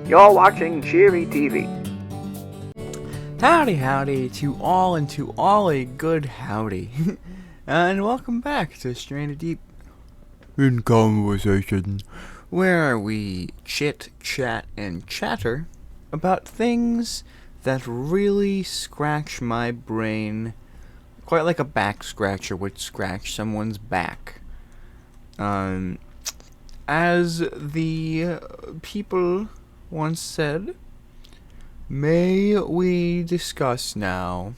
You're watching Cheery TV. Howdy, howdy to all, and to all a good howdy. And welcome back to Stranded Deep in Conversation, where we chit, chat, and chatter about things that really scratch my brain, quite like a back scratcher would scratch someone's back. As the people once said, may we discuss now?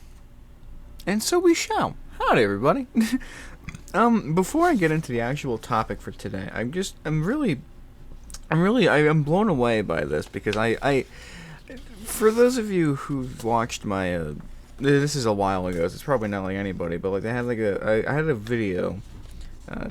And so we shall. Howdy, everybody. Before I get into the actual topic for today, I'm blown away by this because I for those of you who've watched my, this is a while ago, so it's probably not like anybody, but like I had a video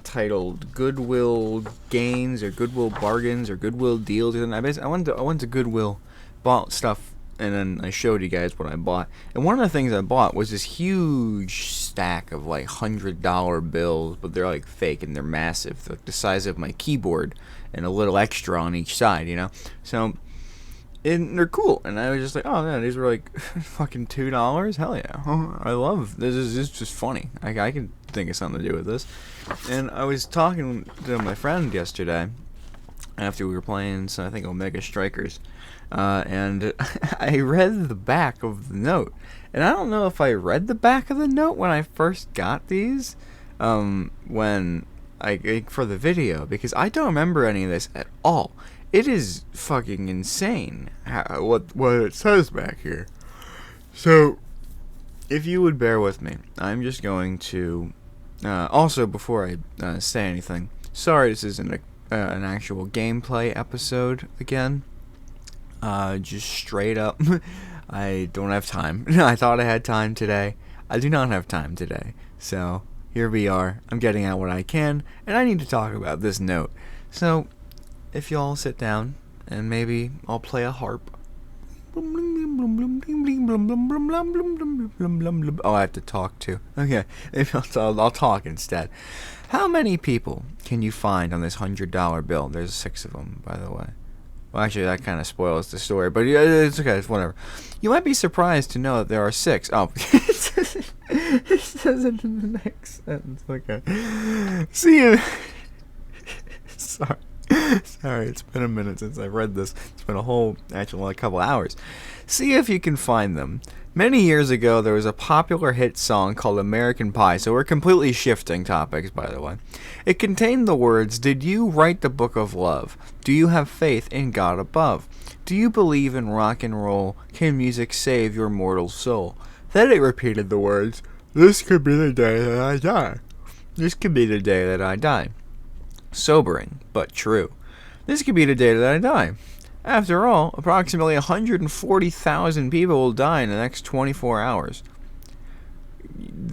titled Goodwill Gains or Goodwill Bargains or Goodwill Deals, and I went to Goodwill, bought stuff, and then I showed you guys what I bought. And one of the things I bought was this huge stack of like $100 bills, but they're like fake and they're massive, they're like the size of my keyboard and a little extra on each side, you know. So and they're cool, and I was just like, oh man, these were like fucking $2. Hell yeah! I love this. Is just funny. I can think of something to do with this. And I was talking to my friend yesterday after we were playing, so I think Omega Strikers, and I read the back of the note, and I don't know if I read the back of the note when I first got these, when for the video, because I don't remember any of this at all. It is fucking insane what it says back here. So, if you would bear with me, I'm just going to. Also, before I say anything, sorry this isn't an actual gameplay episode again. Just straight up, I don't have time. I thought I had time today. I do not have time today. So, here we are. I'm getting out what I can, and I need to talk about this note. So, if y'all sit down, and maybe I'll play a harp. Oh, I have to talk too. Okay, maybe I'll talk instead. How many people can you find on this $100 bill? There's 6 of them, by the way. Well, actually, that kind of spoils the story, but it's okay, it's whatever. You might be surprised to know that there are 6. Oh, it says it in the next sentence. Okay. See you. Sorry, it's been a minute since I read this. It's been a couple hours. See if you can find them. Many years ago, there was a popular hit song called American Pie, so we're completely shifting topics, by the way. It contained the words, "Did you write the book of love? Do you have faith in God above? Do you believe in rock and roll? Can music save your mortal soul?" Then it repeated the words, "This could be the day that I die. This could be the day that I die." Sobering, but true. This could be the day that I die. After all, approximately 140,000 people will die in the next 24 hours.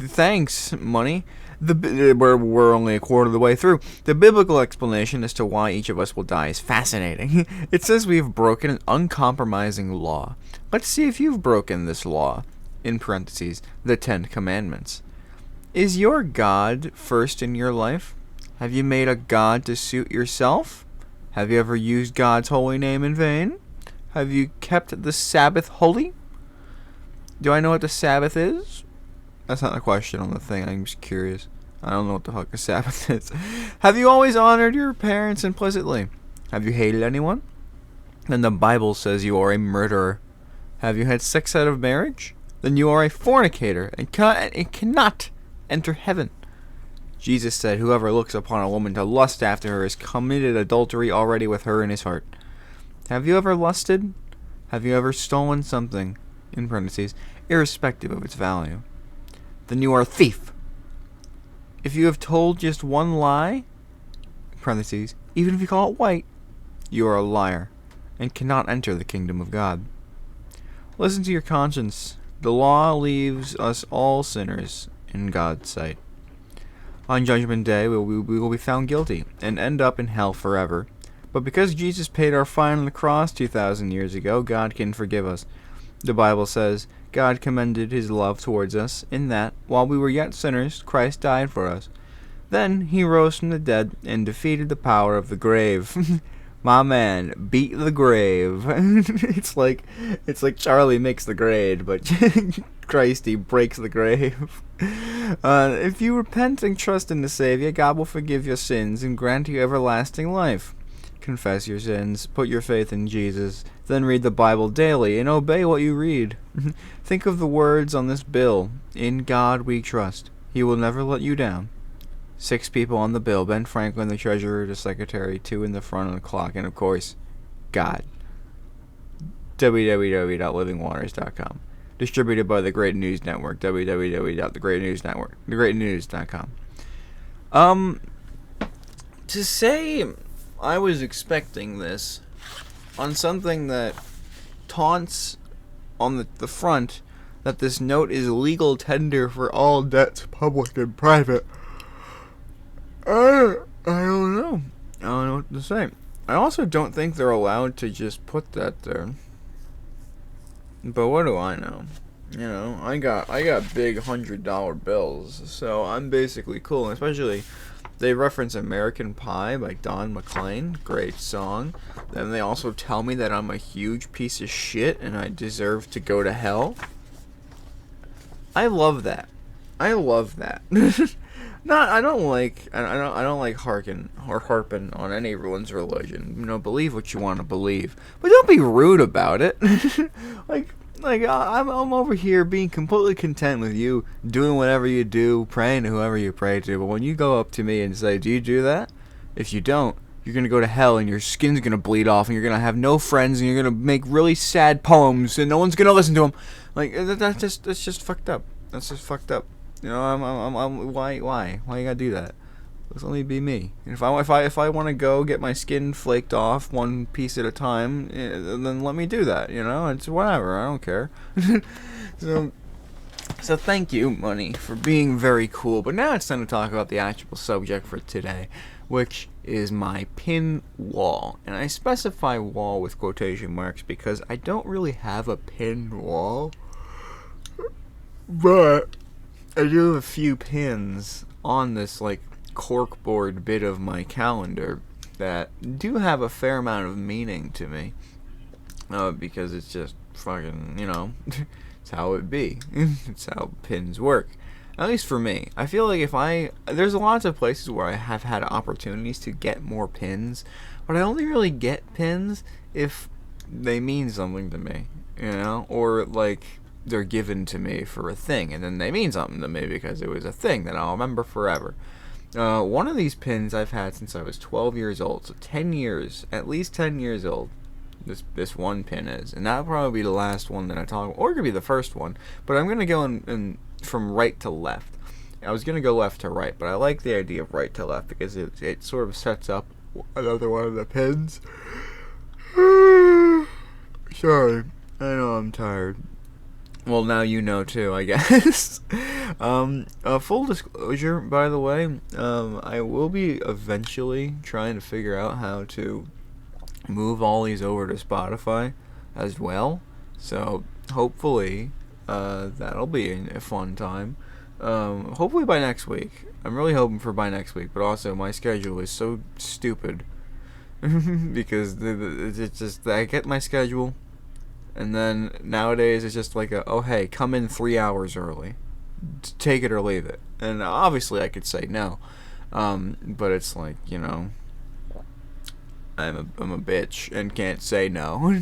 Thanks, money. We're only a quarter of the way through. The biblical explanation as to why each of us will die is fascinating. It says we have broken an uncompromising law. Let's see if you've broken this law. In parentheses, the 10 Commandments. Is your God first in your life? Have you made a god to suit yourself? Have you ever used God's holy name in vain? Have you kept the Sabbath holy? Do I know what the Sabbath is? That's not a question on the thing, I'm just curious. I don't know what the fuck a Sabbath is. Have you always honored your parents implicitly? Have you hated anyone? Then the Bible says you are a murderer. Have you had sex out of marriage? Then you are a fornicator and cannot enter heaven. Jesus said, whoever looks upon a woman to lust after her has committed adultery already with her in his heart. Have you ever lusted? Have you ever stolen something, in parentheses, irrespective of its value? Then you are a thief. If you have told just one lie, in parentheses, even if you call it white, you are a liar and cannot enter the kingdom of God. Listen to your conscience. The law leaves us all sinners in God's sight. On Judgment Day, we will be found guilty and end up in hell forever. But because Jesus paid our fine on the cross 2,000 years ago, God can forgive us. The Bible says, God commended his love towards us in that, while we were yet sinners, Christ died for us. Then he rose from the dead and defeated the power of the grave. My man beat the grave. it's like Charlie makes the grade, but Christ, he breaks the grave. If you repent and trust in the Savior, God will forgive your sins and grant you everlasting life. Confess your sins, put your faith in Jesus, then read the Bible daily and obey what you read. Think of the words on this bill. In God we trust. He will never let you down. 6 people on the bill. Ben Franklin, the treasurer, the secretary, 2 in the front of the clock, and of course, God. www.livingwaters.com. Distributed by the Great News Network. www.thegreatnewsnetwork. To say I was expecting this on something that taunts on the front that this note is legal tender for all debts, public and private. I don't know. I don't know what to say. I also don't think they're allowed to just put that there. But what do I know? You know, I got big $100 bills, so I'm basically cool. Especially, they reference American Pie by Don McLean, great song. Then they also tell me that I'm a huge piece of shit and I deserve to go to hell. I love that. I love that. I don't like harping on anyone's religion. You know, believe what you want to believe, but don't be rude about it. I'm over here being completely content with you doing whatever you do, praying to whoever you pray to. But when you go up to me and say, "Do you do that?" If you don't, you're gonna go to hell and your skin's gonna bleed off and you're gonna have no friends and you're gonna make really sad poems and no one's gonna listen to them. Like that's just fucked up. That's just fucked up. You know, why you gotta do that? Just let me be me. And if I want to go get my skin flaked off one piece at a time, then let me do that. You know, it's whatever. I don't care. So thank you, Money, for being very cool. But now it's time to talk about the actual subject for today, which is my pin wall. And I specify wall with quotation marks because I don't really have a pin wall, but I do have a few pins on this, like, corkboard bit of my calendar that do have a fair amount of meaning to me. Because it's just fucking, you know, it's how it be. It's how pins work. At least for me. I feel like there's lots of places where I have had opportunities to get more pins, but I only really get pins if they mean something to me, you know? Or, like, they're given to me for a thing, and then they mean something to me because it was a thing that I'll remember forever. One of these pins I've had since I was 12 years old, so 10 years, at least 10 years old, this one pin is, and that'll probably be the last one that I talk about, or it could be the first one, but I'm going to go in from right to left. I was going to go left to right, but I like the idea of right to left because it sort of sets up another one of the pins. Sorry, I know I'm tired. Well, now you know too, I guess. Full disclosure, by the way, I will be eventually trying to figure out how to move all these over to Spotify as well. So hopefully, that'll be a fun time. Hopefully by next week. I'm really hoping for by next week, but also my schedule is so stupid because it's just I get my schedule. And then nowadays it's just like oh hey, come in 3 hours early, take it or leave it. And obviously I could say no, but it's like, you know, I'm a bitch and can't say no.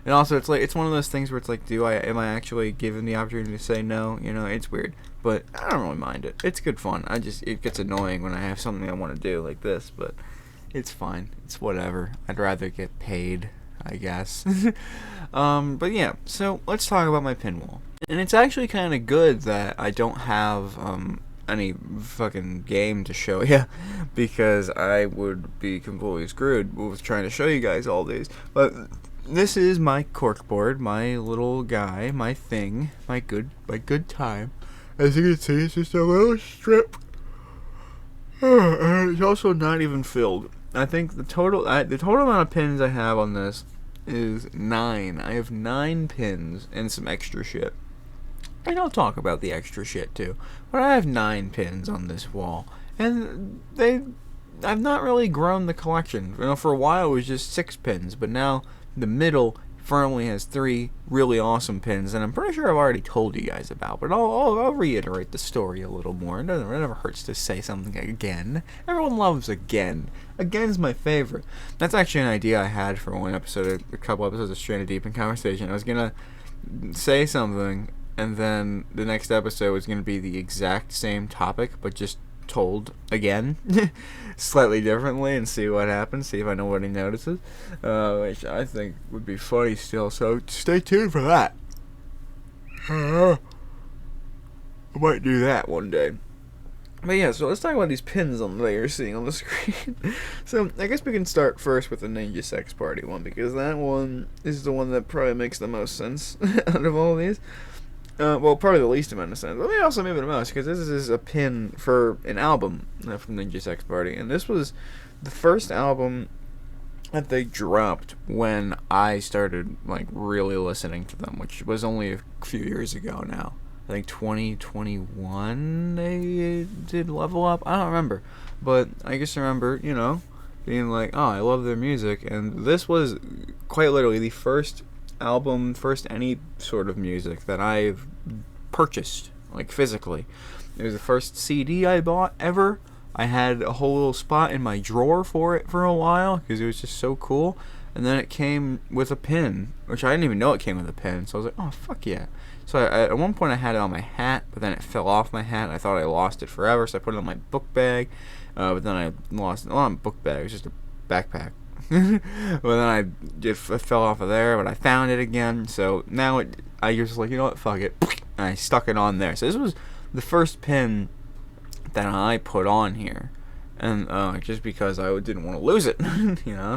And also it's like it's one of those things where it's like, am I actually given the opportunity to say no? You know, it's weird, but I don't really mind it. It's good fun. It gets annoying when I have something I want to do like this, but it's fine. It's whatever. I'd rather get paid, I guess. But yeah, so let's talk about my pin wall. And it's actually kind of good that I don't have any fucking game to show you, because I would be completely screwed with trying to show you guys all these. But this is my corkboard, my little guy, my thing, my good time. As you can see, it's just a little strip. And it's also not even filled. I think the total amount of pins I have on this is 9. I have 9 pins and some extra shit. And I'll talk about the extra shit too. But I have 9 pins on this wall. And they I've not really grown the collection. For a while it was just 6 pins, but now the middle firmly has 3 really awesome pins, and I'm pretty sure I've already told you guys about, but I'll reiterate the story a little more. It never hurts to say something again. Everyone loves again. Again's my favorite. That's actually an idea I had for a couple episodes of Stranded Deep in Conversation. I was gonna say something, and then the next episode was gonna be the exact same topic, but just told again slightly differently, and see what happens, see if I know what he notices, which I think would be funny still, so stay tuned for that. I might do that one day. But yeah, so let's talk about these pins that you're seeing on the screen. So I guess we can start first with the Ninja Sex Party one, because that one is the one that probably makes the most sense out of all of these. Well, probably the least amount of sense. Let me also move it the most, because this is a pin for an album from Ninja Sex Party, and this was the first album that they dropped when I started really listening to them, which was only a few years ago now. I think 2021 they did Level Up. I don't remember, but I just remember, being like, oh, I love their music, and this was quite literally the first album, first any sort of music that I've purchased, physically. It was the first CD I bought ever. I had a whole little spot in my drawer for it for a while, because it was just so cool. And then it came with a pin, which I didn't even know it came with a pin, so I was like, oh, fuck yeah. So at one point I had it on my hat, but then it fell off my hat. I thought I lost it forever, so I put it on my book bag, but then I lost it. Well, not a book bag, it was just a backpack. Well, then it fell off of there, but I found it again. So now I just you know what, fuck it, and I stuck it on there. So this was the first pin that I put on here, and just because I didn't want to lose it,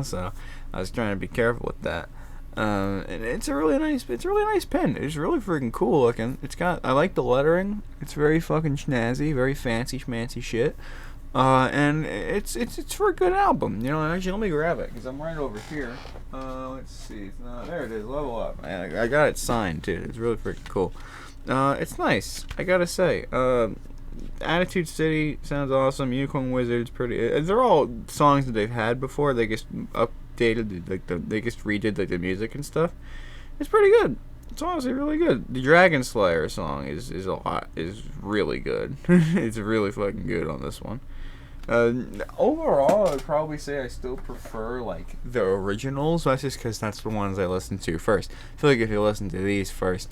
So I was trying to be careful with that. And it's a really nice pin. It's really freaking cool looking. I like the lettering. It's very fucking snazzy, very fancy schmancy shit. And it's for a good album, Actually, let me grab it, because I'm right over here. Let's see. There it is. Level Up. I got it signed too. It's really freaking cool. It's nice, I gotta say. Attitude City sounds awesome. Unicorn Wizard's pretty. They're all songs that they've had before. They just updated, they just redid the music and stuff. It's pretty good. It's honestly really good. The Dragon Slayer song is really good. It's really fucking good on this one. Overall, I'd probably say I still prefer the originals. That's just because that's the ones I listen to first. I feel like if you listen to these first,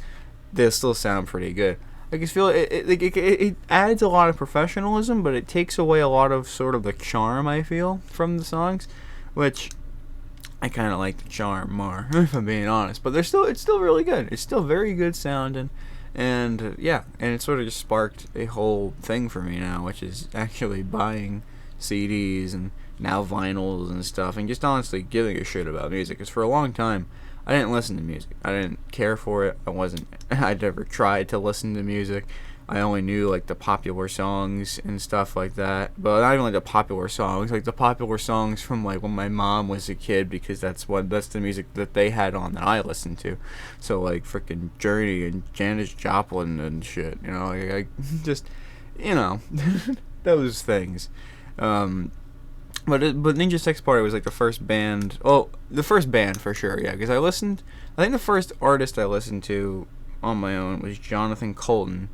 they'll still sound pretty good. I just feel it adds a lot of professionalism, but it takes away a lot of sort of the charm, I feel, from the songs, which I kind of like the charm more, if I'm being honest. But it's still really good. It's still very good sounding. And yeah, and it sort of just sparked a whole thing for me now, which is actually buying CDs and now vinyls and stuff, and just honestly giving a shit about music. Because for a long time, I didn't listen to music. I didn't care for it. I'd never tried to listen to music. I only knew the popular songs and stuff like that. But not even the popular songs, the popular songs from when my mom was a kid, because that's the music that they had on that I listened to. So freaking Journey and Janis Joplin and shit, just those things. But Ninja Sex Party was the first band. Oh, the first band for sure, yeah. Because I think the first artist I listened to on my own was Jonathan Colton.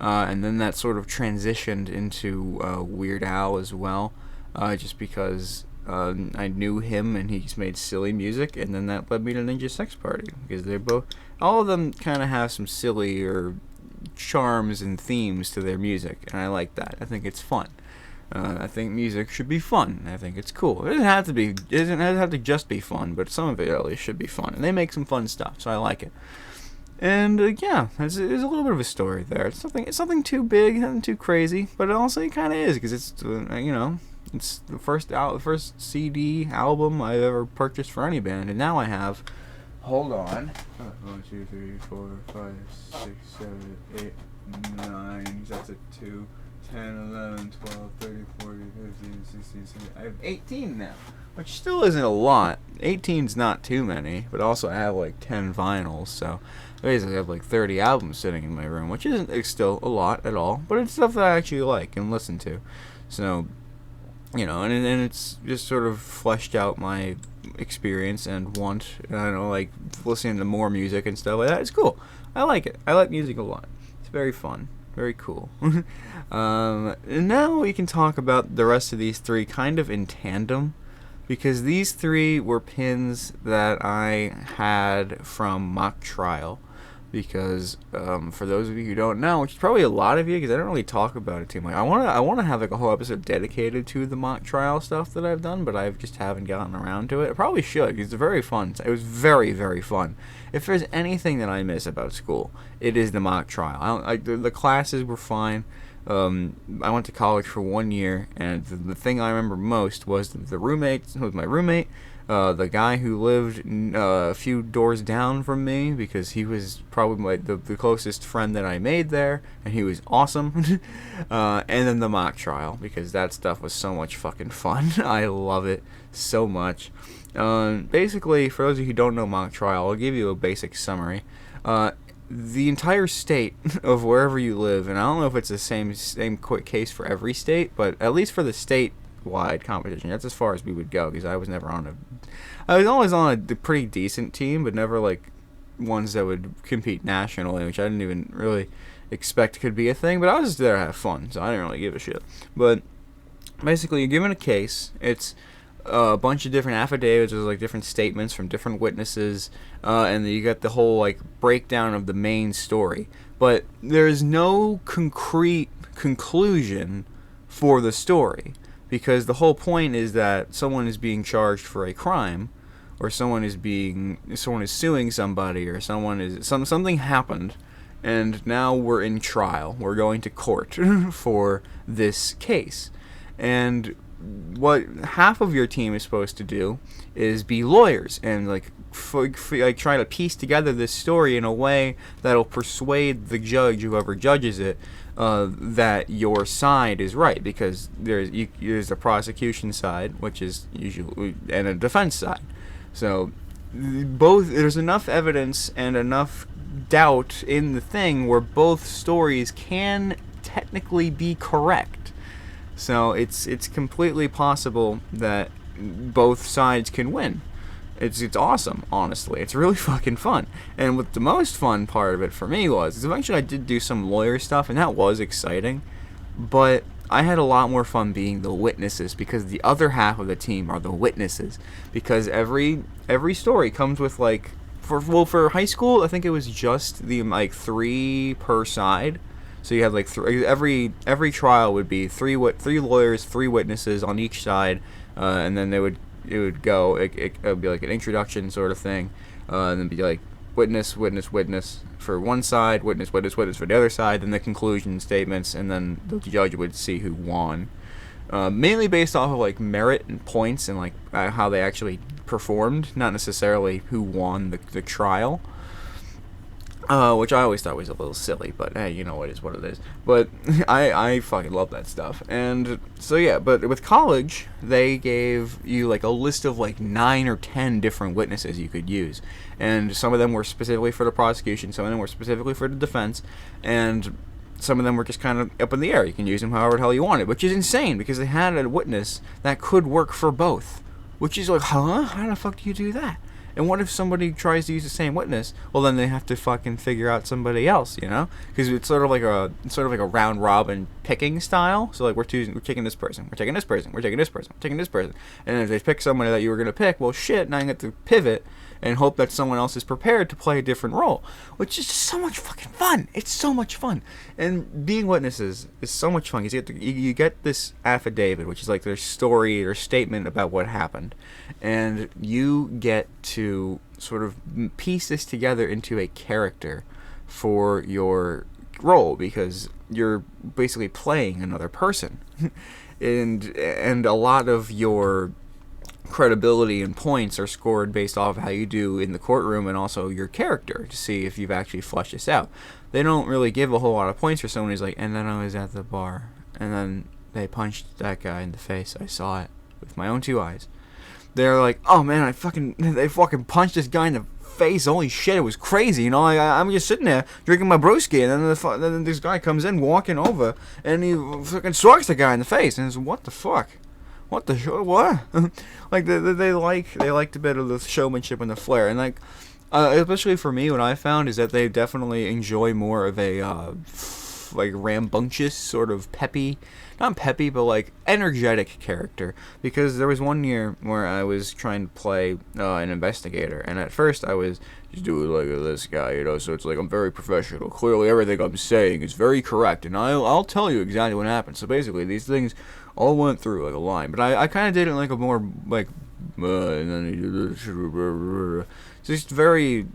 And then that sort of transitioned into Weird Al as well, just because I knew him and he's made silly music, and then that led me to Ninja Sex Party, because all of them kind of have some sillier charms and themes to their music, and I like that. I think it's fun. I think music should be fun. I think it's cool. It doesn't have to just be fun, but some of it at least should be fun, and they make some fun stuff, so I like it. And yeah, there's a little bit of a story there. It's something too big, nothing too crazy, but it also kind of is, because it's it's the first CD album I've ever purchased for any band, and now I have. Hold on. 1, 2, 3, 4, 5, 6, 7, 8, 9. That's a 2. 10, 11, 12, 13, 14, 15, 16, 17. I have 18 now, which still isn't a lot. 18's not too many, but also I have 10 vinyls, so I basically have 30 albums sitting in my room, which isn't still a lot at all, but it's stuff that I actually like and listen to. So and it's just sort of fleshed out my experience and want. I don't know, like listening to more music and stuff like that. It's cool. I like it. I like music a lot. It's very fun, very cool. And now we can talk about the rest of these three kind of in tandem, because these three were pins that I had from mock trial. Because for those of you who don't know, which is probably a lot of you, because I don't really talk about it too much. I wanna have like a whole episode dedicated to the mock trial stuff that I've done, but I just haven't gotten around to it. I probably should, because it's very fun. It was very, very fun. If there's anything that I miss about school, it is the mock trial. The classes were fine. I went to college for 1 year, and the thing I remember most was my roommate. The guy who lived a few doors down from me, because he was probably the closest friend that I made there, and he was awesome. And then the mock trial, because that stuff was so much fucking fun. I love it so much. Basically, for those of you who don't know mock trial, I'll give you a basic summary. The entire state of wherever you live, and I don't know if it's the same quick case for every state, but at least for the state-wide competition, that's as far as we would go, because I was always on a pretty decent team, but never like ones that would compete nationally, which I didn't even really expect could be a thing, but I was just there to have fun, so I didn't really give a shit. But basically, you're given a case. It's a bunch of different affidavits, there's like different statements from different witnesses, and then you got the whole like breakdown of the main story. But there's no concrete conclusion for the story, because the whole point is that someone is being charged for a crime, or someone is suing somebody, or something happened, and now we're in trial. We're going to court for this case. And what half of your team is supposed to do is be lawyers and like try to piece together this story in a way that'll persuade the judge, whoever judges it, that your side is right, because there's a prosecution side, which is usually, and a defense side. So there's enough evidence and enough doubt in the thing where both stories can technically be correct. So it's completely possible that both sides can win. It's awesome, honestly. It's really fucking fun. And what the most fun part of it for me is eventually I did do some lawyer stuff, and that was exciting. But I had a lot more fun being the witnesses, because the other half of the team are the witnesses. Because every story comes with like, for high school, I think it was just the like 3 per side. So you have like every trial would be 3 lawyers, 3 witnesses on each side, and then it would be like an introduction sort of thing, and then be like witness for one side, witness for the other side, then the conclusion statements, and then the judge would see who won. Mainly based off of like merit and points and like how they actually performed, not necessarily who won the trial. Which I always thought was a little silly, but hey, you know, it is what it is. But I fucking love that stuff. And so yeah, but with college, they gave you like a list of like 9 or 10 different witnesses you could use. And some of them were specifically for the prosecution, some of them were specifically for the defense, and some of them were just kind of up in the air. You can use them however the hell you wanted, which is insane, because they had a witness that could work for both. Which is like, huh? How the fuck do you do that? And what if somebody tries to use the same witness? Well, then they have to fucking figure out somebody else, you know? Because it's sort of like a round robin picking style. So like we're taking this person, we're taking this person, we're taking this person, we're taking this person. And if they pick somebody that you were gonna pick, well shit, now you have to pivot and hope that someone else is prepared to play a different role, which is just so much fucking fun. It's so much fun. And being witnesses is so much fun. You get this affidavit, which is like their story or statement about what happened, and you get to sort of piece this together into a character for your role, because you're basically playing another person. and a lot of your credibility and points are scored based off of how you do in the courtroom, and also your character, to see if you've actually fleshed this out. They don't really give a whole lot of points for someone who's like, and then I was at the bar, and then they punched that guy in the face. I saw it with my own 2 eyes. They're like, oh man, they fucking punched this guy in the face. Holy shit, it was crazy. You know, I'm just sitting there drinking my broski, and then this guy comes in walking over, and he fucking strikes the guy in the face, and it's what the fuck? what the show? What? Like they liked a bit of the showmanship and the flair, and like especially for me, what I found is that they definitely enjoy more of a like rambunctious sort of peppy, not peppy, but like energetic character. Because there was one year where I was trying to play an investigator, and at first I was just doing like this guy, you know. So it's like I'm very professional. Clearly, everything I'm saying is very correct, and I'll tell you exactly what happened. So basically, these things all went through like a line, but I kind of did it like a more like, and then he did this, just very,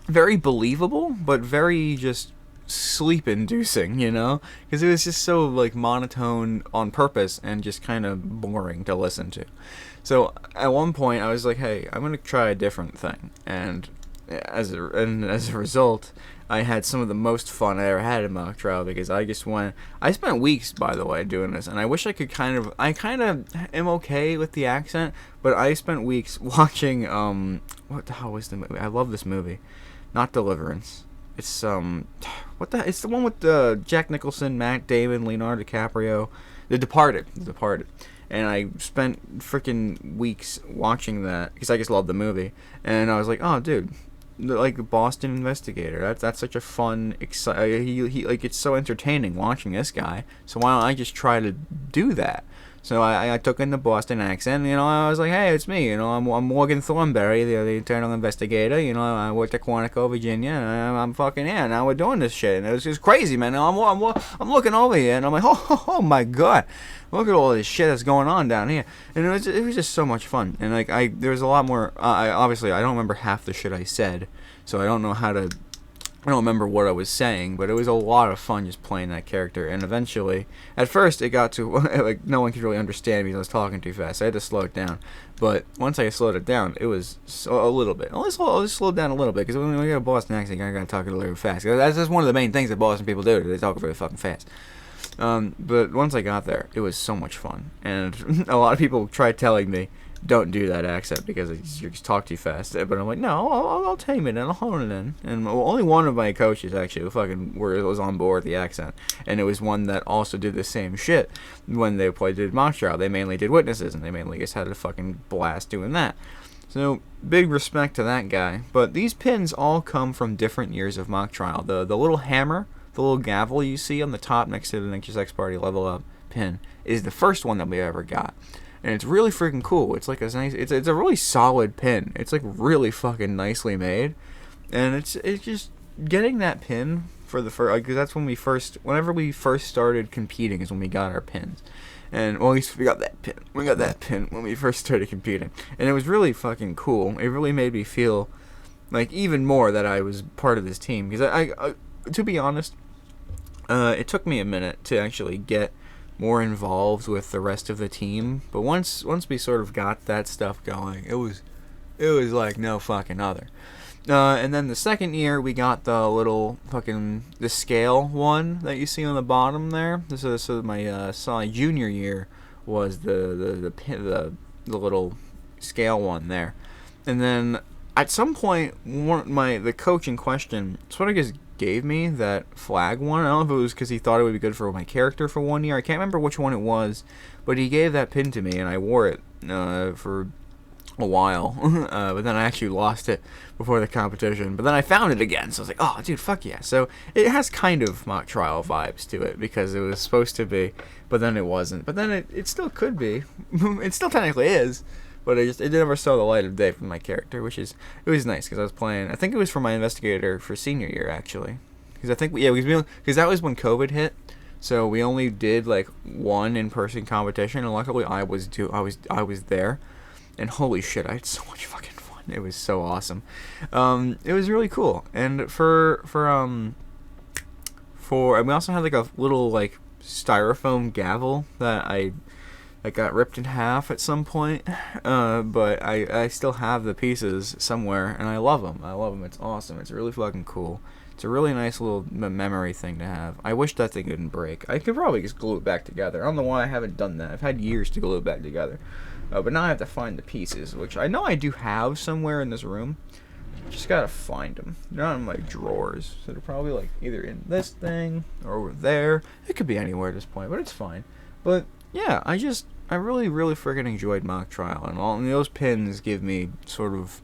very believable, but very just sleep-inducing, you know, because it was just so like monotone on purpose and just kind of boring to listen to. So at one point I was like, hey, I'm gonna try a different thing, and as a result, I had some of the most fun I ever had in mock trial, because I spent weeks, by the way, doing this, and I wish I kind of am okay with the accent, but I spent weeks watching, what the hell was the movie? I love this movie. Not Deliverance. It's, it's the one with, Jack Nicholson, Matt Damon, Leonardo DiCaprio, The Departed. And I spent freaking weeks watching that, because I just loved the movie, and I was like, oh, dude, like the Boston Investigator. That's such a fun, he like, it's so entertaining watching this guy. So why don't I just try to do that? So I took in the Boston accent. You know, I was like, hey, it's me. You know, I'm Morgan Thornberry, the internal investigator. You know, I worked at Quantico, Virginia, and I'm fucking here. Now we're doing this shit, and it was just crazy, man. I'm looking over here, and I'm like, oh my god. Look at all this shit that's going on down here, and it was just so much fun. And like there was a lot more. Obviously I don't remember half the shit I said, so I don't remember what I was saying, but it was a lot of fun just playing that character. And eventually, at first, it got to like no one could really understand me because I was talking too fast. I had to slow it down. But once I slowed it down, it was a little bit. I'll just slow it down a little bit, because when you get a Boston accent, you gotta talk a little fast. That's just one of the main things that Boston people do. They talk very fucking fast. But once I got there, it was so much fun, and a lot of people tried telling me, don't do that accent because you just talk too fast. But I'm like, no, I'll tame it and I'll hone it in. And only one of my coaches actually was on board the accent, and it was one that also did the same shit when they did mock trial. They mainly did witnesses, and they mainly just had a fucking blast doing that. So big respect to that guy. But these pins all come from different years of mock trial. The little hammer, the little gavel you see on the top next to the Nature's X Party level up pin is the first one that we ever got. And it's really freaking cool. It's like it's a really solid pin. It's like really fucking nicely made. And it's just getting that pin for the first, like, 'cause that's whenever we first started competing is when we got our pins. And well, at least we got that pin. We got that pin when we first started competing. And it was really fucking cool. It really made me feel like even more that I was part of this team, because I to be honest, it took me a minute to actually get more involved with the rest of the team, but once we sort of got that stuff going, it was like no fucking other. And then the second year we got the little fucking the scale one that you see on the bottom there. So my junior year was the little scale one there, and then at some point the coach in question sort of just gave me that flag one. I don't know if it was because he thought it would be good for my character for 1 year. I can't remember which one it was, but he gave that pin to me, and I wore it for a while. But then I actually lost it before the competition. But then I found it again, so I was like, oh, dude, fuck yeah. So it has kind of mock trial vibes to it, because it was supposed to be, but then it wasn't. But then it still could be. It still technically is. But it never saw the light of day from my character, it was nice, because I was playing, I think it was for my investigator for senior year, actually. Because because that was when COVID hit, so we only did like one in-person competition, and luckily I was there, and holy shit, I had so much fucking fun. It was so awesome. It was really cool. And and we also had like a little like styrofoam gavel that I got ripped in half at some point, but I still have the pieces somewhere, and I love them. It's awesome. It's really fucking cool. It's a really nice little memory thing to have. I wish that thing didn't break. I could probably just glue it back together. I don't know why I haven't done that. I've had years to glue it back together, but now I have to find the pieces, which I know I do have somewhere in this room. Just gotta find them. They're not in my drawers, so they're probably like either in this thing or over there. It could be anywhere at this point, but it's fine. But yeah, I I really, really freaking enjoyed mock trial, and those pins give me sort of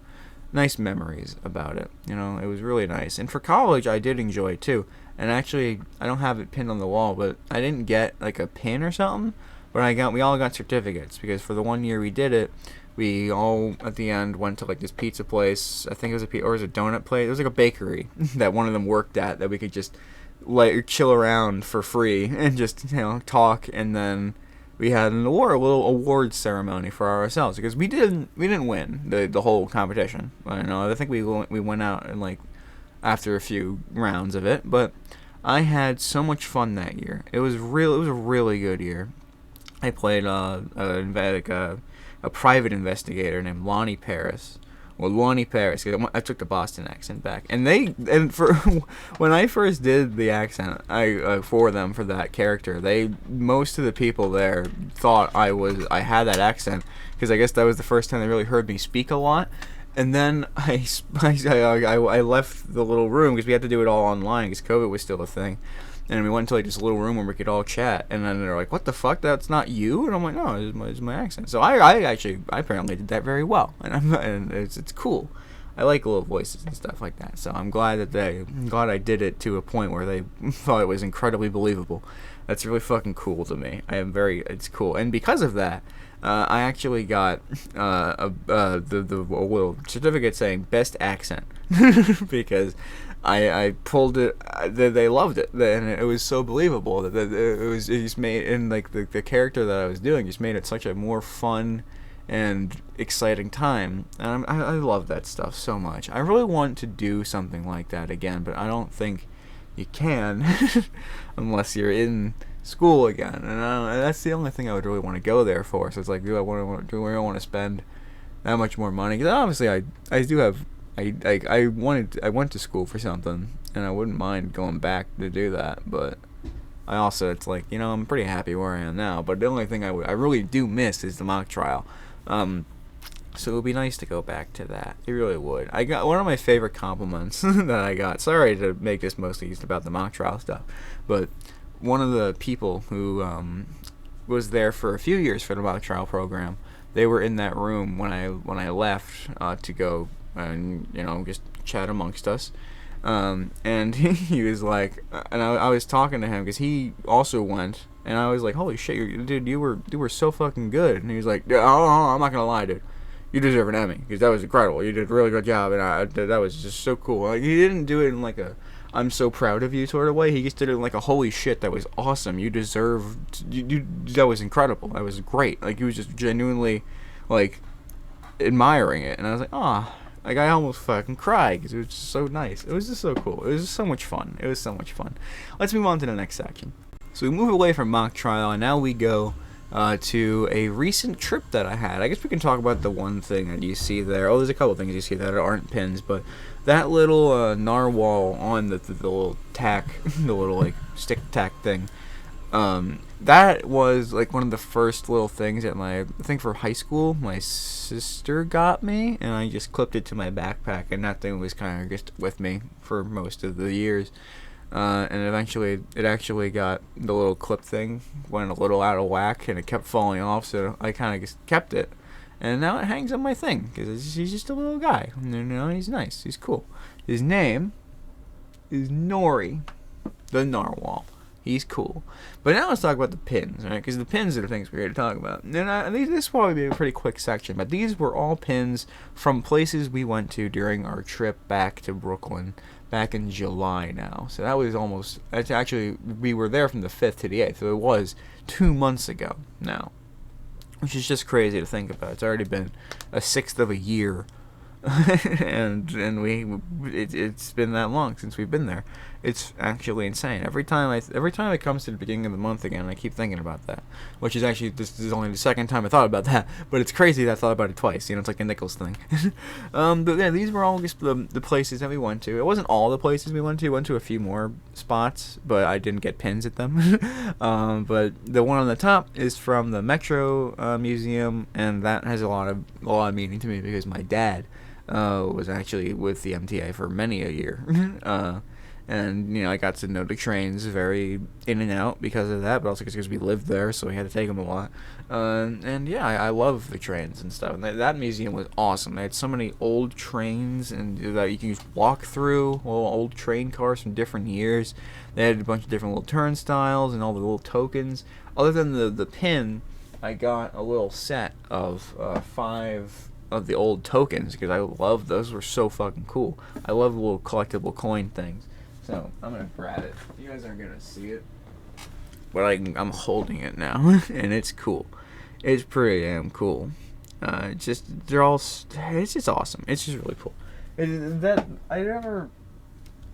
nice memories about it. You know, it was really nice. And for college, I did enjoy it too. And actually, I don't have it pinned on the wall, but I didn't get like a pin or something. But we all got certificates because for the 1 year we did it, we all at the end went to like this pizza place. I think it was or it was a donut place. It was like a bakery that one of them worked at that we could just like chill around for free and just talk, and then we had a little award ceremony for ourselves because we didn't win the whole competition. I know I think we went out and like after a few rounds of it, but I had so much fun that year. It was a really good year. I played a private investigator named Lonnie Paris. Well, Lonnie Paris, 'cause I took the Boston accent back, and for when I first did the accent, for them for that character, most of the people there thought I had that accent because I guess that was the first time they really heard me speak a lot. And then I left the little room because we had to do it all online because COVID was still a thing. And we went to like this little room where we could all chat. And then they're like, "What the fuck? That's not you?" And I'm like, "No, it's my accent." So I apparently did that very well, and it's cool. I like little voices and stuff like that. So I'm glad I did it to a point where they thought it was incredibly believable. That's really fucking cool to me. It's cool, and because of that, I actually got the little certificate saying best accent because I pulled it. They loved it, and it was so believable that it just made, and like the character that I was doing just made it such a more fun and exciting time. And I love that stuff so much. I really want to do something like that again, but I don't think you can unless you're in school again. And that's the only thing I would really want to go there for. So it's like, do I really want to spend that much more money? Because obviously I do have. I went to school for something, and I wouldn't mind going back to do that, but I also, it's like, I'm pretty happy where I am now, but the only thing I really do miss is the mock trial, so it would be nice to go back to that. It really would. I got one of my favorite compliments that I got, sorry to make this mostly just about the mock trial stuff, but one of the people who was there for a few years for the mock trial program, they were in that room when I left to go and just chat amongst us, and he was like, and I was talking to him because he also went, and I was like, holy shit, dude, you were so fucking good. And he was like, yeah, I'm not gonna lie, dude, you deserve an Emmy because that was incredible. You did a really good job, and that was just so cool. Like, he didn't do it in like a I'm so proud of you sort of way. He just did it in like a holy shit, that was awesome. You deserved. That was incredible. That was great. Like, he was just genuinely like admiring it, and I was like, ah. Like, I almost fucking cried because it was just so nice. It was just so cool. It was just so much fun. Let's move on to the next section. So we move away from mock trial, and now we go to a recent trip that I had. I guess we can talk about the one thing that you see there. Oh, there's a couple things you see that aren't pins, but that little narwhal on the little tack, the little like stick tack thing. That was like one of the first little things that I think for high school, my sister got me, and I just clipped it to my backpack, and that thing was kind of just with me for most of the years. And eventually, it actually got, the little clip thing went a little out of whack, and it kept falling off, so I kind of just kept it. And now it hangs on my thing, because he's just a little guy. He's nice, he's cool. His name is Nori, the narwhal. He's cool. But now let's talk about the pins, right? Because the pins are the things we're here to talk about. And this will probably be a pretty quick section, but these were all pins from places we went to during our trip back to Brooklyn back in July now. So that was we were there from the 5th to the 8th, so it was 2 months ago now. Which is just crazy to think about. It's already been a sixth of a year. and it's been that long since we've been there. It's actually insane. Every time it comes to the beginning of the month again, I keep thinking about that. Which is actually, this is only the second time I thought about that, but it's crazy that I thought about it twice. It's like a Nichols thing. But yeah, these were all just the places that we went to. It wasn't all the places we went to. We went to a few more spots, but I didn't get pins at them. But the one on the top is from the Metro Museum, and that has a lot of meaning to me because my dad was actually with the MTA for many a year. And, I got to know the trains very in and out because of that, but also because we lived there, so we had to take them a lot. And yeah, I love the trains and stuff. And that museum was awesome. They had so many old trains and that you can just walk through, little old train cars from different years. They had a bunch of different little turnstiles and all the little tokens. Other than the pin, I got a little set of 5 of the old tokens because I love those. Were so fucking cool. I love the little collectible coin things. So I'm gonna grab it. You guys aren't gonna see it, but I'm holding it now, and it's cool. It's pretty damn cool. It's just awesome. It's just really cool.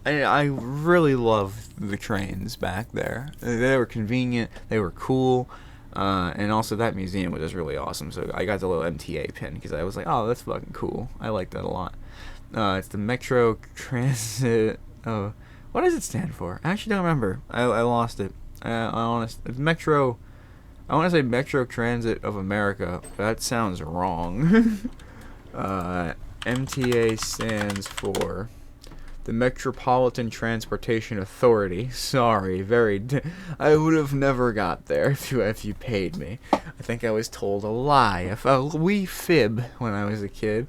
I really loved the trains back there. They were convenient. They were cool. And also that museum was just really awesome. So I got the little MTA pin because I was like, oh, that's fucking cool. I like that a lot. It's the Metro Transit. Oh, what does it stand for? I actually don't remember. I lost it. It's Metro. I want to say Metro Transit of America. But that sounds wrong. MTA stands for the Metropolitan Transportation Authority. Sorry, I would have never got there if you paid me. I think I was told a lie, a wee fib when I was a kid.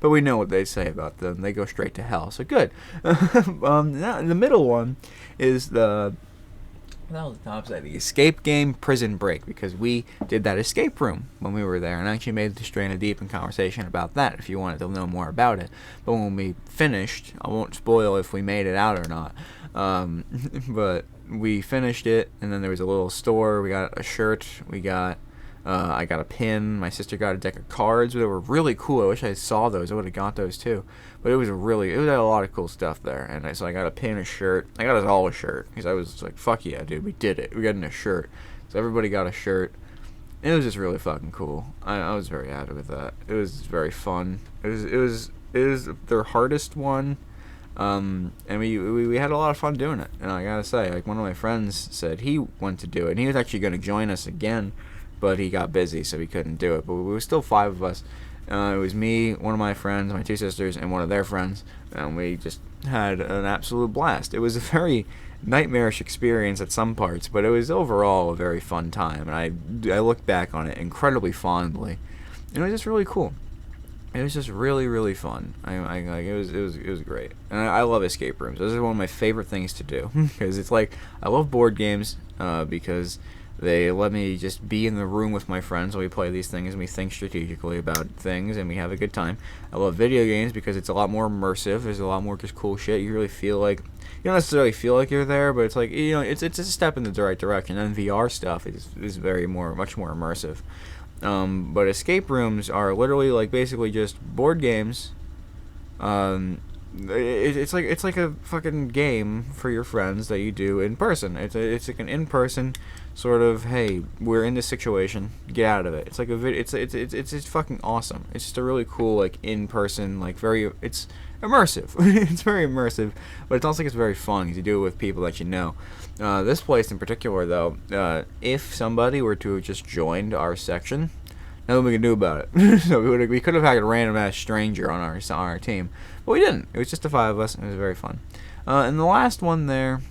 But we know what they say about them. They go straight to hell. So good. The middle one is the escape game Prison Break, because we did that escape room when we were there, and I actually made the Stranded Deep in conversation about that if you wanted to know more about it. But when we finished, I won't spoil if we made it out or not, but we finished it, and then there was a little store. We got a shirt, I got a pin, my sister got a deck of cards. They were really cool. I wish I saw those. I would have got those too. But it had a lot of cool stuff there. And so I got a pin, a shirt. I got us all a shirt because I was like, fuck yeah, dude, we did it. We got in a shirt. So everybody got a shirt. It was just really fucking cool. I was very happy with that. It was very fun. It was their hardest one. And we had a lot of fun doing it. And I gotta say, like, one of my friends said he wanted to do it, and he was actually going to join us again, but he got busy, so he couldn't do it. But we were still 5 of us. It was me, one of my friends, my 2 sisters, and one of their friends, and we just had an absolute blast. It was a very nightmarish experience at some parts, but it was overall a very fun time, and I look back on it incredibly fondly. And it was just really cool. It was just really, really fun. It was great, and I love escape rooms. Those are one of my favorite things to do because it's like I love board games because they let me just be in the room with my friends while we play these things and we think strategically about things and we have a good time. I love video games because it's a lot more immersive. There's a lot more just cool shit. You really feel like, you don't necessarily feel like you're there, but it's like, it's a step in the right direction. And VR stuff is much more immersive. But escape rooms are literally like basically just board games. It's like a fucking game for your friends that you do in person. It's like an in-person sort of, hey, we're in this situation, get out of it. It's like a video. It's fucking awesome. It's just a really cool, like, in-person, like, it's immersive. It's very immersive, but it's also like it's very fun to do it with people that you know. This place in particular, though, if somebody were to have just joined our section, nothing we can do about it. So we could have had a random ass stranger on our team, but we didn't. It was just the 5 of us, and it was very fun. And the last one there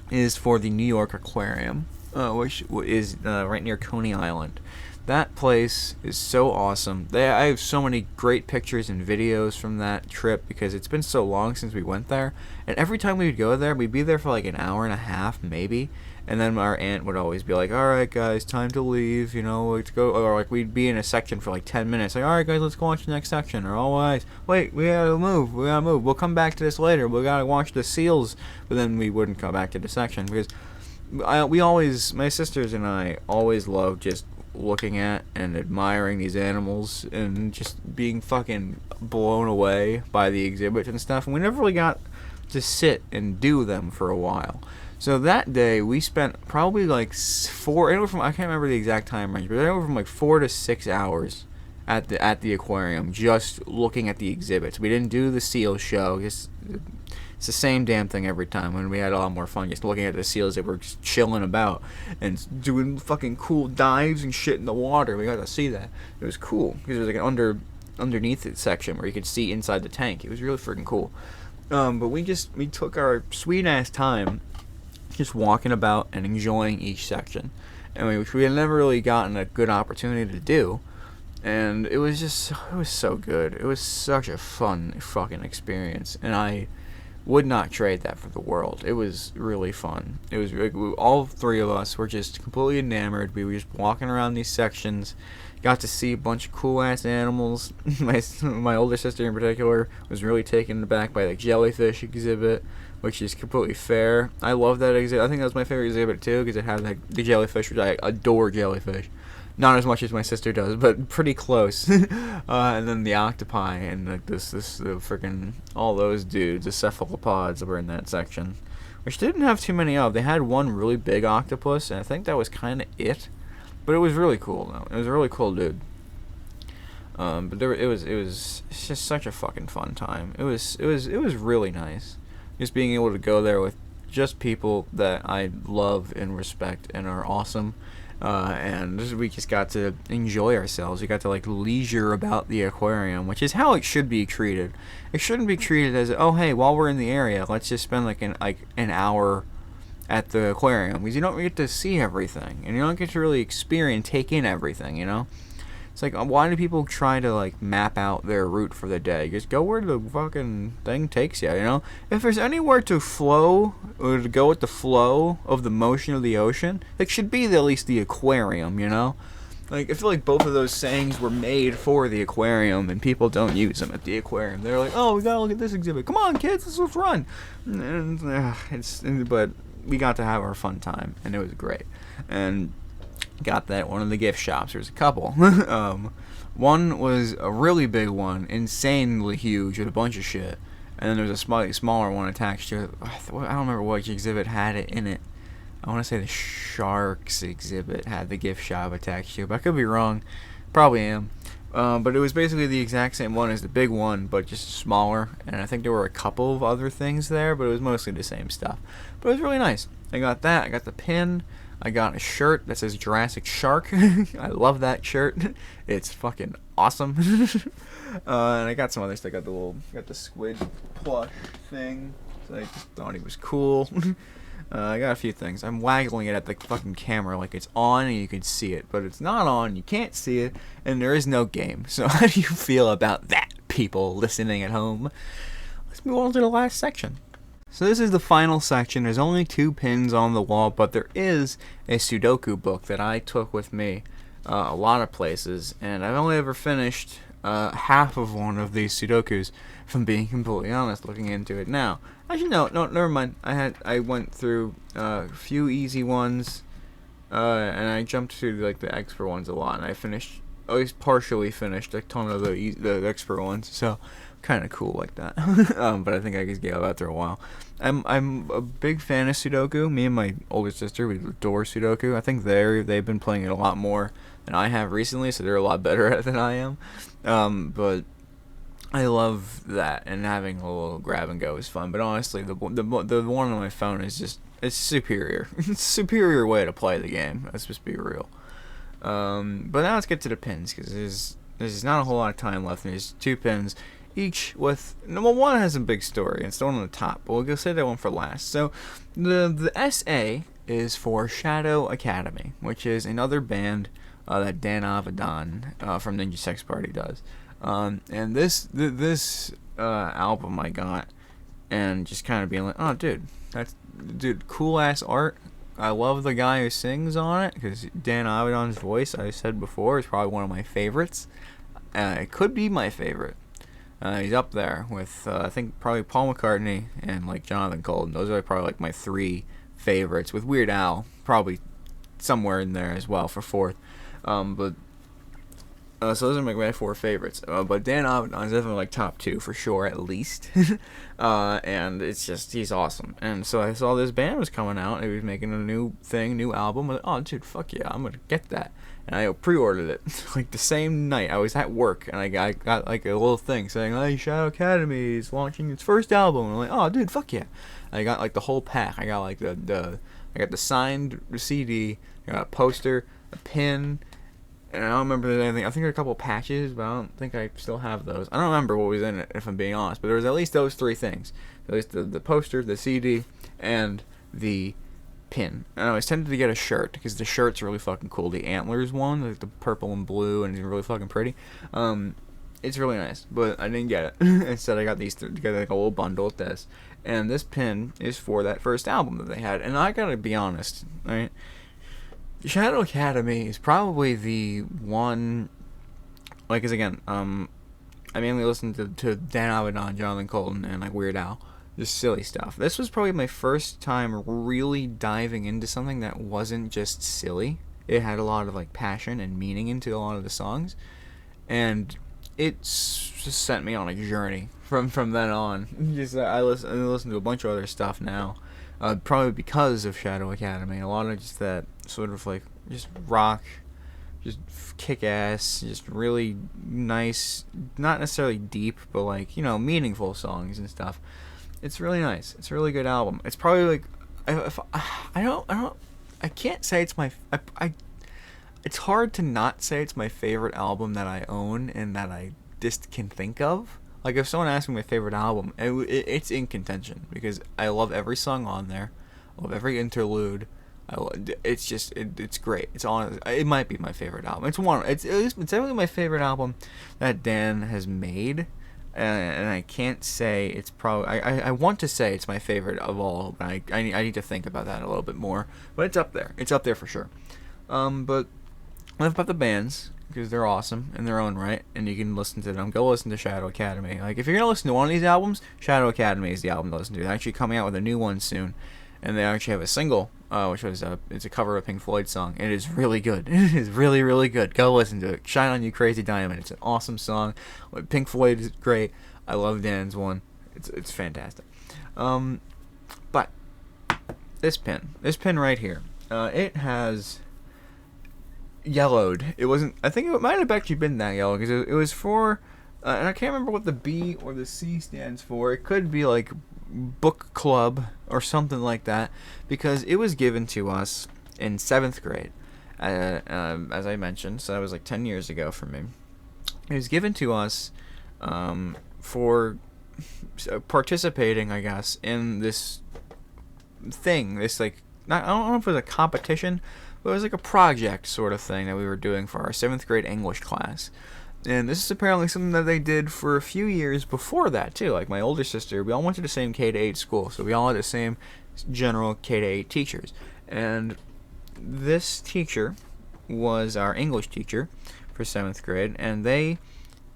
is for the New York Aquarium, which is right near Coney Island. That place is so awesome. I have so many great pictures and videos from that trip because it's been so long since we went there. And every time we would go there, we'd be there for like an hour and a half, maybe. And then our aunt would always be like, all right, guys, time to leave, let's go. Or like we'd be in a section for like 10 minutes. Like, all right, guys, let's go watch the next section. Or, all right, wait, we gotta move. We'll come back to this later. We gotta watch the seals. But then we wouldn't come back to the section because my sisters and I always loved just looking at and admiring these animals and just being fucking blown away by the exhibits and stuff. And we never really got to sit and do them for a while. So that day we spent probably like I can't remember the exact time range, but anywhere from like 4 to 6 hours at the aquarium just looking at the exhibits. We didn't do the seal show. It's the same damn thing every time, when we had a lot more fun just looking at the seals that were just chilling about and doing fucking cool dives and shit in the water. We got to see that. It was cool because there was like an underneath it section where you could see inside the tank. It was really freaking cool. But we took our sweet ass time just walking about and enjoying each section, and which we had never really gotten a good opportunity to do. And it was so good. It was such a fun fucking experience, and I would not trade that for the world. It was really fun. It was all three of us were just completely enamored. We were just walking around these sections, got to see a bunch of cool ass animals. My older sister in particular was really taken aback by the jellyfish exhibit, which is completely fair. I love that exhibit. I think that was my favorite exhibit too, because it had like the jellyfish, which I adore jellyfish. Not as much as my sister does, but pretty close. And then the octopi and like the freaking all those dudes, the cephalopods were in that section, which didn't have too many of. They had one really big octopus, and I think that was kind of it. But it was really cool though. It was a really cool dude. But it was it's just such a fucking fun time. It was really nice, just being able to go there with just people that I love and respect and are awesome. And we just got to enjoy ourselves. We got to like leisure about the aquarium, which is how it should be treated. It shouldn't be treated as, oh hey, while we're in the area, let's just spend like an hour at the aquarium, because you don't get to see everything, and you don't get to really experience, take in everything, you know? It's like, why do people try to like map out their route for the day? Just go where the fucking thing takes you, you know? If there's anywhere to flow, or to go with the flow of the motion of the ocean, it should be at least the aquarium, you know? Like, I feel like both of those sayings were made for the aquarium, and people don't use them at the aquarium. They're like, oh, we gotta look at this exhibit. Come on, kids, let's run. But we got to have our fun time, and it was great. And got that at one of the gift shops. There's a couple. One was a really big one, insanely huge, with a bunch of shit. And then there was a slightly smaller one attached to it. I don't remember which exhibit had it in it. I want to say the sharks exhibit had the gift shop attached to it, but I could be wrong. Probably am. But it was basically the exact same one as the big one, but just smaller. And I think there were a couple of other things there, but it was mostly the same stuff. But it was really nice. I got that. I got the pin. I got a shirt that says Jurassic Shark. I love that shirt. It's fucking awesome. And I got some other stuff. I got the squid plush thing. So I just thought he was cool. I got a few things. I'm waggling it at the fucking camera like it's on and you can see it, but it's not on, you can't see it, and there is no game. So how do you feel about that, people listening at home? Let's move on to the last section. So this is the final section. There's only 2 pins on the wall, but there is a Sudoku book that I took with me a lot of places, and I've only ever finished half of one of these Sudokus, if I'm being completely honest, looking into it now. Actually, no, never mind. I went through a few easy ones, and I jumped through like the expert ones a lot, and I finished, at least partially finished, a ton of the expert ones, so kind of cool like that. But I think I just gave up after a while. I'm a big fan of Sudoku. Me and my older sister, we adore Sudoku. I think they've been playing it a lot more than I have recently, so they're a lot better at it than I am. But I love that, and having a little grab and go is fun. But honestly, the one on my phone is just, it's superior. It's a superior way to play the game. Let's just be real. But now let's get to the pins, because there's not a whole lot of time left. And there's 2 pins, each with, well, one has a big story, and it's the one on the top, but we'll go say that one for last. So the SA is for Shadow Academy, which is another band that Dan Avidan from Ninja Sex Party does. And this album I got, and just kind of being like, oh dude, cool ass art. I love the guy who sings on it, because Dan Avidan's voice, I said before, is probably one of my favorites. It could be my favorite. He's up there with I think probably Paul McCartney and like Jonathan Colton. Those are probably like my 3 favorites, with Weird Al probably somewhere in there as well for 4th. So those are my 4 favorites. But Dan Avidan is definitely like top 2 for sure, at least. And it's just, he's awesome. And so I saw this band was coming out, and he was making a new album. I was like, oh dude, fuck yeah, I'm gonna get that. And I pre-ordered it like the same night. I was at work, and I got like a little thing saying, hey, Shadow Academy is launching its first album. And I'm like, oh dude, fuck yeah. I got like the whole pack. I got like I got the signed CD, I got a poster, a pin, And I don't remember there's anything. I think there are a couple patches, but I don't think I still have those. I don't remember what was in it, if I'm being honest. But there was at least those three things. At least the poster, the CD, and the pin. And I was tempted to get a shirt, because the shirt's really fucking cool. The Antlers one, like the purple and blue, and it's really fucking pretty. It's really nice, but I didn't get it. Instead, I got these together, like a little bundle with this. And this pin is for that first album that they had. And I gotta be honest, right? Shadow Academy is probably the one, like, 'cause again, I mainly listened to Dan Avedon, Jonathan Colton, and like Weird Al, just silly stuff. This was probably my first time really diving into something that wasn't just silly. It had a lot of like passion and meaning into a lot of the songs, and it's just sent me on a journey from then on. Just I listen to a bunch of other stuff now, probably because of Shadow Academy. A lot of just that sort of like just rock, just kick ass, just really nice, not necessarily deep, but like, you know, meaningful songs and stuff. It's really nice. It's a really good album. It's probably like, I can't say it's my it's hard to not say it's my favorite album that I own and that I just can think of. Like, if someone asks me my favorite album, it's in contention, because I love every song on there. I love every interlude. It's great. It might be my favorite album. It's definitely my favorite album that Dan has made. And I can't say it's probably... I want to say it's my favorite of all, but I need to think about that a little bit more. But it's up there. It's up there for sure. But enough about the bands, because they're awesome in their own right, and you can listen to them. Go listen to Shadow Academy. Like, if you're going to listen to one of these albums, Shadow Academy is the album to listen to. They're actually coming out with a new one soon, and they actually have a single, which was it's a cover of a Pink Floyd song. It is really good. It is really, really good. Go listen to it. Shine On You Crazy Diamond. It's an awesome song. Pink Floyd is great. I love Dan's one. It's fantastic. But this pin right here, it has yellowed. It wasn't. I think it might have actually been that yellow, because it was for, and I can't remember what the B or the C stands for. It could be like book club or something like that, because it was given to us in 7th grade, as I mentioned. So that was like 10 years ago for me. It was given to us for participating, I guess, in this thing. This like, I don't know if it was a competition, but it was like a project sort of thing that we were doing for our 7th grade English class. And this is apparently something that they did for a few years before that, too. Like, my older sister, we all went to the same K-8 school, so we all had the same general K-8 teachers. And this teacher was our English teacher for 7th grade, and they,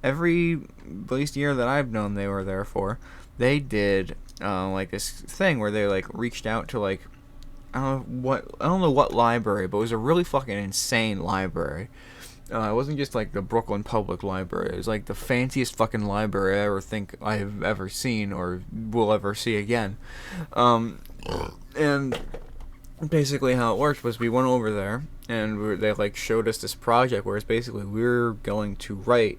at least year that I've known they were there for, they did, like, this thing where they, like, reached out to, like, I don't know what library, but it was a really fucking insane library. It wasn't just like the Brooklyn Public Library. It was like the fanciest fucking library I ever think I've ever seen or will ever see again. And basically how it worked was we went over there and they like showed us this project where it's basically we're going to write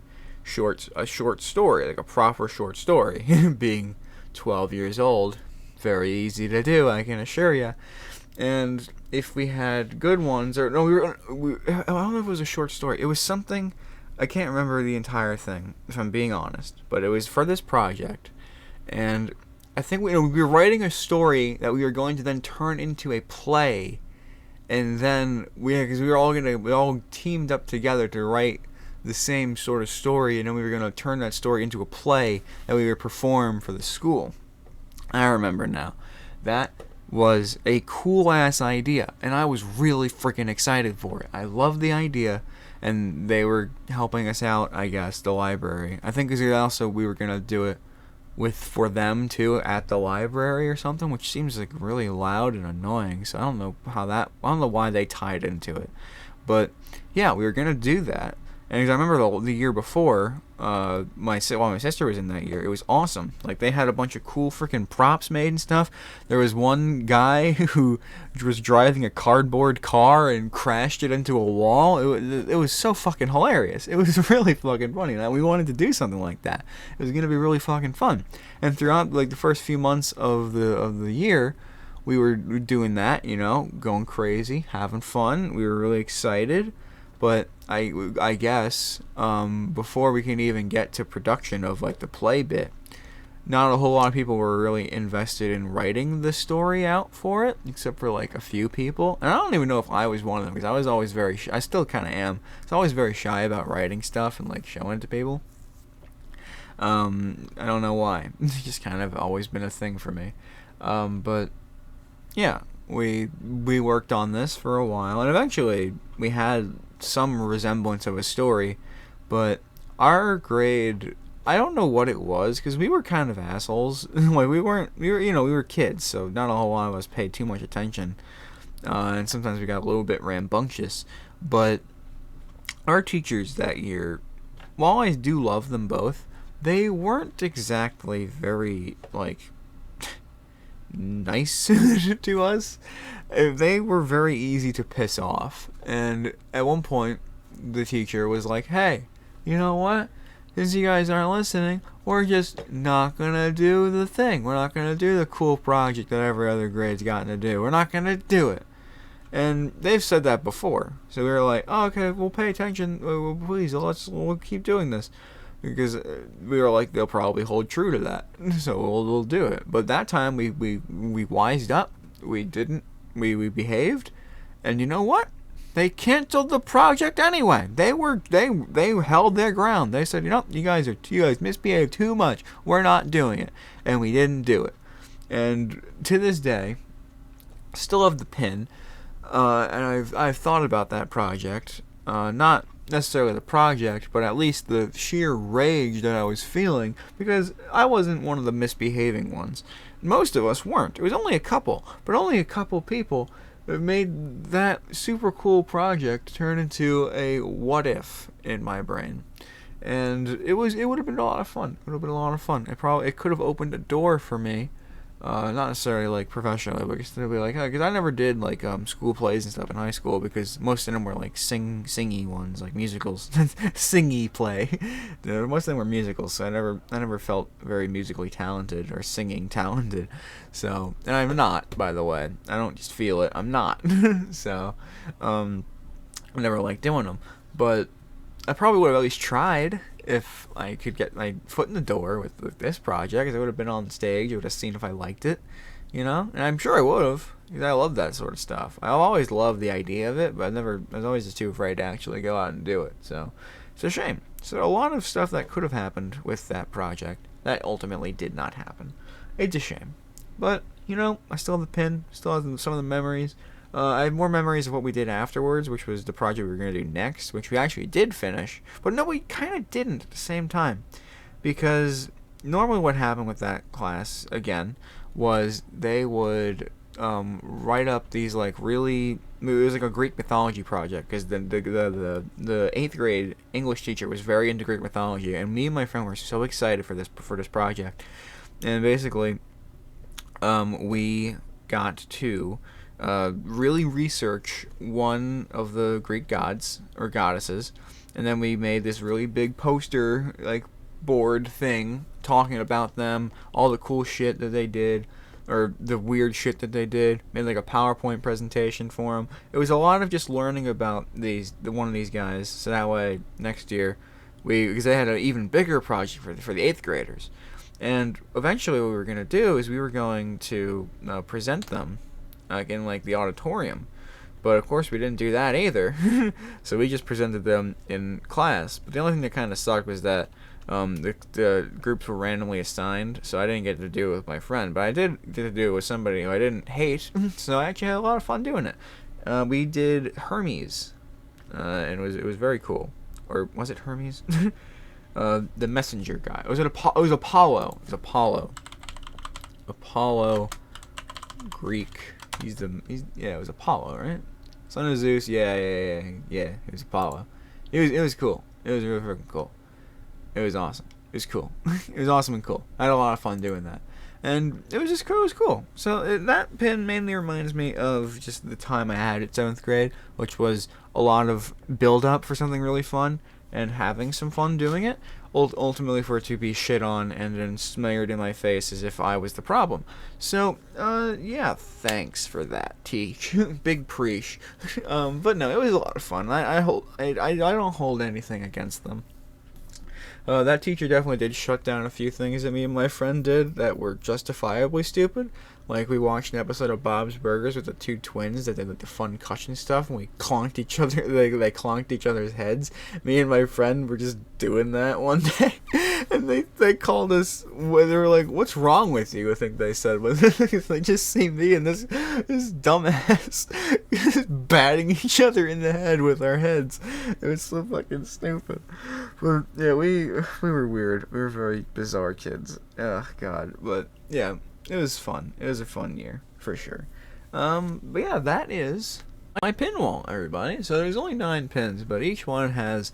a short story, like a proper short story. Being 12 years old, very easy to do, I can assure you. And if we had good ones, or no, I don't know if it was a short story. It was something, I can't remember the entire thing, if I'm being honest. But it was for this project, and I think we were writing a story that we were going to then turn into a play, and then because we all teamed up together to write the same sort of story, and then we were going to turn that story into a play that we would perform for the school. I remember now. That was a cool ass idea, and I was really freaking excited for it. I loved the idea, and they were helping us out, I guess, the library. I think also we were gonna do it for them too at the library or something, which seems like really loud and annoying. So I don't know why they tied into it, but yeah, we were gonna do that. And I remember the year before, my sister was in that year, it was awesome. Like, they had a bunch of cool freaking props made and stuff. There was one guy who was driving a cardboard car and crashed it into a wall. It was so fucking hilarious. It was really fucking funny. And we wanted to do something like that. It was going to be really fucking fun. And throughout, like, the first few months of the year, we were doing that, you know, going crazy, having fun. We were really excited. But I guess before we can even get to production of like the play bit, not a whole lot of people were really invested in writing the story out for it, except for like a few people. And I don't even know if I was one of them, because I was always very I still kind of am. I was always very shy about writing stuff and like showing it to people. I don't know why. It's just kind of always been a thing for me. But yeah, we worked on this for a while, and eventually we had some resemblance of a story. But our grade, I don't know what it was, because we were kind of assholes. Like we were we were kids, so not a whole lot of us paid too much attention, and sometimes we got a little bit rambunctious. But our teachers that year, while I do love them both, they weren't exactly very like nice to us. They were very easy to piss off. And at one point, the teacher was like, "Hey, you know what? Since you guys aren't listening, we're just not gonna do the thing. We're not gonna do the cool project that every other grade's gotten to do. We're not gonna do it." And they've said that before. So we were like, "Oh, okay, we'll pay attention. Please, we'll keep doing this." Because we were like, they'll probably hold true to that, so we'll do it. But that time we wised up, we behaved, and you know what? They canceled the project anyway. They held their ground. They said, you guys misbehave too much. We're not doing it, and we didn't do it. And to this day, still have the pin, and I've thought about that project, not necessarily the project, but at least the sheer rage that I was feeling, because I wasn't one of the misbehaving ones. Most of us weren't. It was only a couple, but only a couple people that made that super cool project turn into a what if in my brain. And it would have been a lot of fun. It could have opened a door for me. Not necessarily like professionally, but just to be like, because I never did like school plays and stuff in high school, because most of them were like singy ones, like musicals, singy play. Most of them were musicals, so I never felt very musically talented or singing talented. So, and I'm not, by the way. I don't just feel it. I'm not. So, I never liked doing them, but I probably would have at least tried if I could get my foot in the door with this project. I would have been on stage. I would have seen if I liked it, and I'm sure I would have, because I love that sort of stuff. I always loved the idea of it, but I was always just too afraid to actually go out and do it. So it's a shame. So a lot of stuff that could have happened with that project that ultimately did not happen. It's a shame, but I still have the pin, still have some of the memories. I have more memories of what we did afterwards, which was the project we were going to do next, which we actually did finish. But no, we kind of didn't at the same time. Because normally what happened with that class, again, was they would write up these like really... It was like a Greek mythology project, because the 8th grade English teacher was very into Greek mythology, and me and my friend were so excited for this project. And basically, we got to... really research one of the Greek gods or goddesses, and then we made this really big poster, like board thing, talking about them, all the cool shit that they did, or the weird shit that they did. Made like a PowerPoint presentation for them. It was a lot of just learning about one of these guys, so that way next year, because they had an even bigger project for the 8th graders, and eventually what we were going to do is we were going to present them in like the auditorium, but of course we didn't do that either. So we just presented them in class. But the only thing that kind of sucked was that the groups were randomly assigned, so I didn't get to do it with my friend, but I did get to do it with somebody who I didn't hate. So I actually had a lot of fun doing it. We did Hermes, and it was very cool. Or was it Hermes? The messenger guy. It was Apollo. It was Apollo, Greek. It was Apollo, right? Son of Zeus. Yeah. It was Apollo. It was cool. It was really freaking cool. It was awesome. It was cool. It was awesome and cool. I had a lot of fun doing that, and it was just cool. It was cool. So that pin mainly reminds me of just the time I had at 7th grade, which was a lot of build up for something really fun, and having some fun doing it, ultimately for it to be shit on and then smeared in my face as if I was the problem. So, yeah, thanks for that, Teach. Big preach. But no, it was a lot of fun. I don't hold anything against them. That teacher definitely did shut down a few things that me and my friend did that were justifiably stupid. Like, we watched an episode of Bob's Burgers with the two twins that did like the fun cushion stuff, and we clonked each other. They clonked each other's heads. Me and my friend were just doing that one day, and they called us. They were like, "What's wrong with you?" I think they said, but they just see me and this dumbass batting each other in the head with our heads. It was so fucking stupid. But yeah, we were weird. We were very bizarre kids. Oh God, but yeah. It was fun. It was a fun year, for sure. But yeah, that is my pin wall, everybody. So there's only 9 pins, but each one has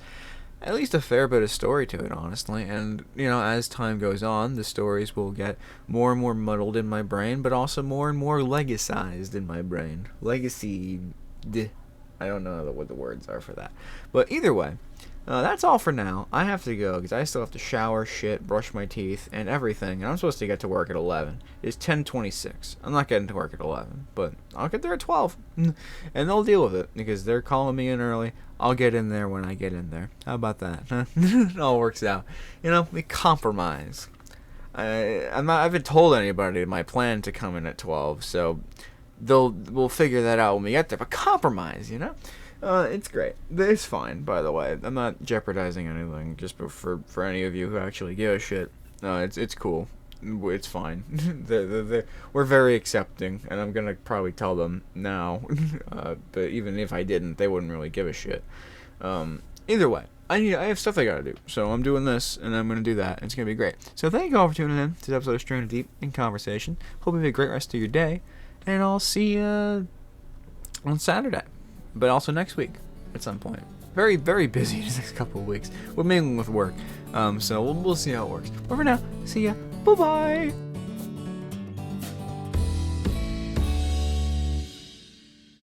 at least a fair bit of story to it, honestly. And, as time goes on, the stories will get more and more muddled in my brain, but also more and more legacized in my brain. Legacy. I don't know what the words are for that. But either way, that's all for now. I have to go because I still have to shower, shit, brush my teeth, and everything. And I'm supposed to get to work at 11. It's 10:26. I'm not getting to work at 11, but I'll get there at 12. And they'll deal with it because they're calling me in early. I'll get in there when I get in there. How about that? It all works out. We compromise. I haven't told anybody my plan to come in at 12, so we'll figure that out when we get there. But compromise, It's great. It's fine, by the way. I'm not jeopardizing anything, just for any of you who actually give a shit. It's cool. It's fine. We're very accepting, and I'm gonna probably tell them now. But even if I didn't, they wouldn't really give a shit. Either way, I have stuff I gotta do, so I'm doing this, and I'm gonna do that. And it's gonna be great. So thank you all for tuning in to this episode of Stranded Deep in Conversation. Hope you have a great rest of your day, and I'll see you on Saturday. But also next week at some point. Very, very busy these next couple of weeks. We're mainly with work. So we'll see how it works. But for now, see ya. Bye-bye.